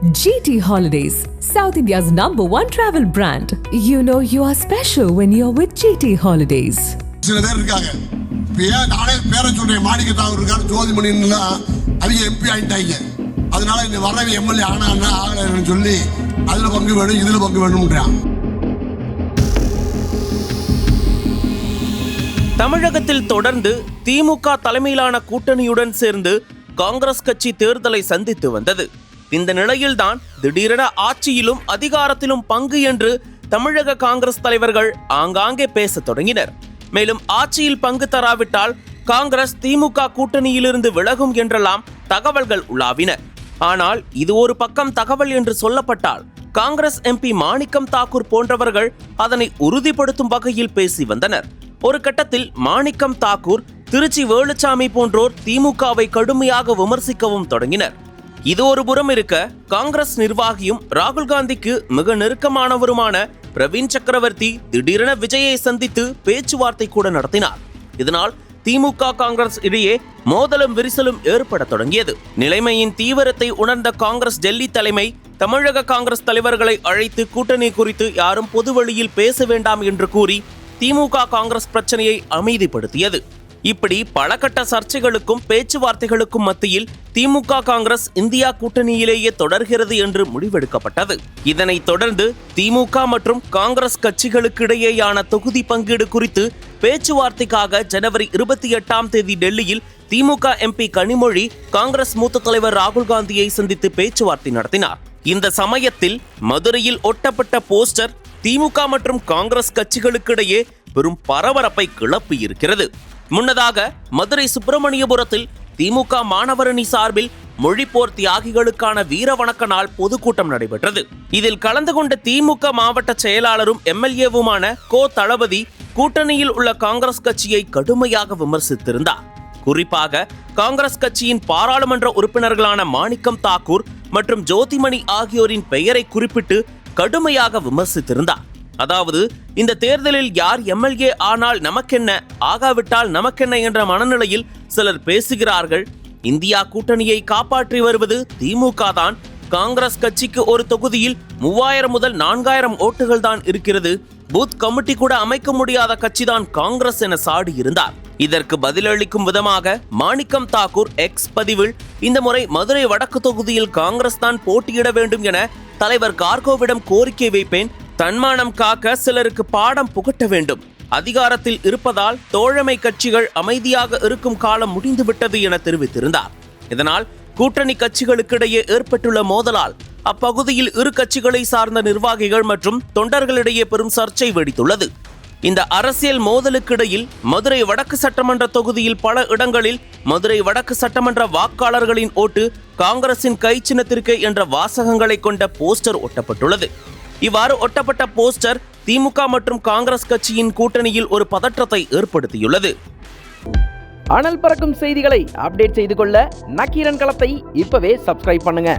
GT Holidays, South India's #1 travel brand. You know you are special when you're with GT Holidays. சில பேர் இருக்காங்க. நானே பேரை சொல்றேன், மாணிக்க தாக்கூர் இருக்காரு, ஜோதிமணிலாம் அவங்க எம்பி ஆயிட்டாங்க. அதனால இந்த வரவே எம்எல்ஏ ஆகலன்னு சொல்லி அதுல பங்கு வேணும் இதுல பங்கு வேணும்ன்றான். தமிழகத்தில் தொடர்ந்து திமுக தலைமையிலான கூட்டணியுடன் சேர்ந்து காங்கிரஸ் கட்சி தேர்தலை சந்தித்து வந்தது. இந்த நிலையில்தான் திடீரென ஆட்சியிலும் அதிகாரத்திலும் பங்கு என்று தமிழக காங்கிரஸ் தலைவர்கள் ஆங்காங்கே பேசத் தொடங்கினர். மேலும் ஆட்சியில் பங்கு தராவிட்டால் காங்கிரஸ் திமுக கூட்டணியிலிருந்து விலகும் என்றெல்லாம் தகவல்கள் உலாவின. ஆனால் இது ஒரு பக்கம் தகவல் என்று சொல்லப்பட்டால் காங்கிரஸ் எம்பி மாணிக்கம் தாக்கூர் போன்றவர்கள் அதனை உறுதிப்படுத்தும் வகையில் பேசி வந்தனர். ஒரு கட்டத்தில் மாணிக்கம் தாக்கூர், திருச்சி வேலுச்சாமி போன்றோர் திமுகவை கடுமையாக விமர்சிக்கவும் தொடங்கினர். இது ஒரு புறம் இருக்க, காங்கிரஸ் நிர்வாகியும் ராகுல் காந்திக்கு மிக நெருக்கமானவருமான பிரவீன் சக்கரவர்த்தி திடீரென விஜயை சந்தித்து பேச்சுவார்த்தை கூட நடத்தினார். இதனால் திமுக காங்கிரஸ் இடையே மோதலும் விரிசலும் ஏற்பட தொடங்கியது. நிலைமையின் தீவிரத்தை உணர்ந்த காங்கிரஸ் டெல்லி தலைமை தமிழக காங்கிரஸ் தலைவர்களை அழைத்து கூட்டணி குறித்து யாரும் பொதுவெளியில் பேச வேண்டாம் என்று கூறி திமுக காங்கிரஸ் பிரச்சனையை அமைதிப்படுத்தியது. இப்படி பல கட்ட சர்ச்சைகளுக்கும் பேச்சுவார்த்தைகளுக்கும் மத்தியில் திமுக காங்கிரஸ் இந்தியா கூட்டணியிலேயே தொடர்கிறது என்று முடிவெடுக்கப்பட்டது. இதனைத் தொடர்ந்து திமுக மற்றும் காங்கிரஸ் கட்சிகளுக்கு இடையேயான தொகுதி பங்கீடு குறித்து பேச்சுவார்த்தைக்காக ஜனவரி 28 டெல்லியில் திமுக எம்பி கனிமொழி காங்கிரஸ் மூத்த தலைவர் ராகுல் காந்தியை சந்தித்து பேச்சுவார்த்தை நடத்தினார். இந்த சமயத்தில் மதுரையில் ஒட்டப்பட்ட போஸ்டர் திமுக மற்றும் காங்கிரஸ் கட்சிகளுக்கிடையே பெரும் பரபரப்பை கிளப்பி இருக்கிறது. முன்னதாக மதுரை சுப்பிரமணியபுரத்தில் திமுக மாணவரணி சார்பில் மொழிப்போர் தியாகிகளுக்கான வீர வணக்க நாள் பொதுக்கூட்டம் நடைபெற்றது. இதில் கலந்து கொண்ட திமுக மாவட்ட செயலாளரும் எம்எல்ஏவுமான கோ தளபதி கூட்டணியில் உள்ள காங்கிரஸ் கட்சியை கடுமையாக விமர்சித்திருந்தார். குறிப்பாக காங்கிரஸ் கட்சியின் பாராளுமன்ற உறுப்பினர்களான மாணிக்கம் தாக்கூர் மற்றும் ஜோதிமணி ஆகியோரின் பெயரை குறிப்பிட்டு கடுமையாக விமர்சித்திருந்தார். அதாவது, இந்த தேர்தலில் யார் எம்எல்ஏ ஆனால் நமக்கென்ன, ஆகாவிட்டால் நமக்கென்ன என்ற மனநிலையில் சிலர் பேசுகிறார்கள். இந்தியா கூட்டணியை காப்பாற்றி வருவது திமுக தான். காங்கிரஸ் கட்சிக்கு ஒரு தொகுதியில் 3000 முதல் 4000 ஓட்டுகள் தான் இருக்கிறது. பூத் கமிட்டி கூட அமைக்க முடியாத கட்சிதான் காங்கிரஸ் என சாடி இருந்தார். இதற்கு பதிலளிக்கும் விதமாக மாணிக்கம் தாக்கூர் எக்ஸ் பதிவில், இந்த முறை மதுரை வடக்கு தொகுதியில் காங்கிரஸ் தான் போட்டியிட வேண்டும் என தலைவர் கார்கோவிடம் கோரிக்கை வைப்பேன். தன்மானம் காக்க சிலருக்கு பாடம் புகட்ட வேண்டும். அதிகாரத்தில் இருப்பதால் தோழமை கட்சிகள் அமைதியாக இருக்கும் காலம் முடிந்துவிட்டது என தெரிவித்திருந்தார். இதனால் கூட்டணி கட்சிகளுக்கிடையே ஏற்பட்டுள்ள மோதலால் அப்பகுதியில் இரு கட்சிகளை சார்ந்த நிர்வாகிகள் மற்றும் தொண்டர்களிடையே பெரும் சர்ச்சை வெடித்துள்ளது. இந்த அரசியல் மோதலுக்கிடையில் மதுரை வடக்கு சட்டமன்ற தொகுதியில் பல இடங்களில் மதுரை வடக்கு சட்டமன்ற வாக்காளர்களின் ஓட்டு காங்கிரசின் கை சின்னத்திற்கு என்ற வாசகங்களை கொண்ட போஸ்டர் ஒட்டப்பட்டுள்ளது. இவ்வாறு ஒட்டப்பட்ட போஸ்டர் திமுக மற்றும் காங்கிரஸ் கட்சியின் கூட்டணியில் ஒரு பதற்றத்தை ஏற்படுத்தியுள்ளது. அனல் பறக்கும் செய்திகளை அப்டேட் செய்து கொள்ள நக்கீரன் களத்தை இப்பவே சப்ஸ்கிரைப் பண்ணுங்க.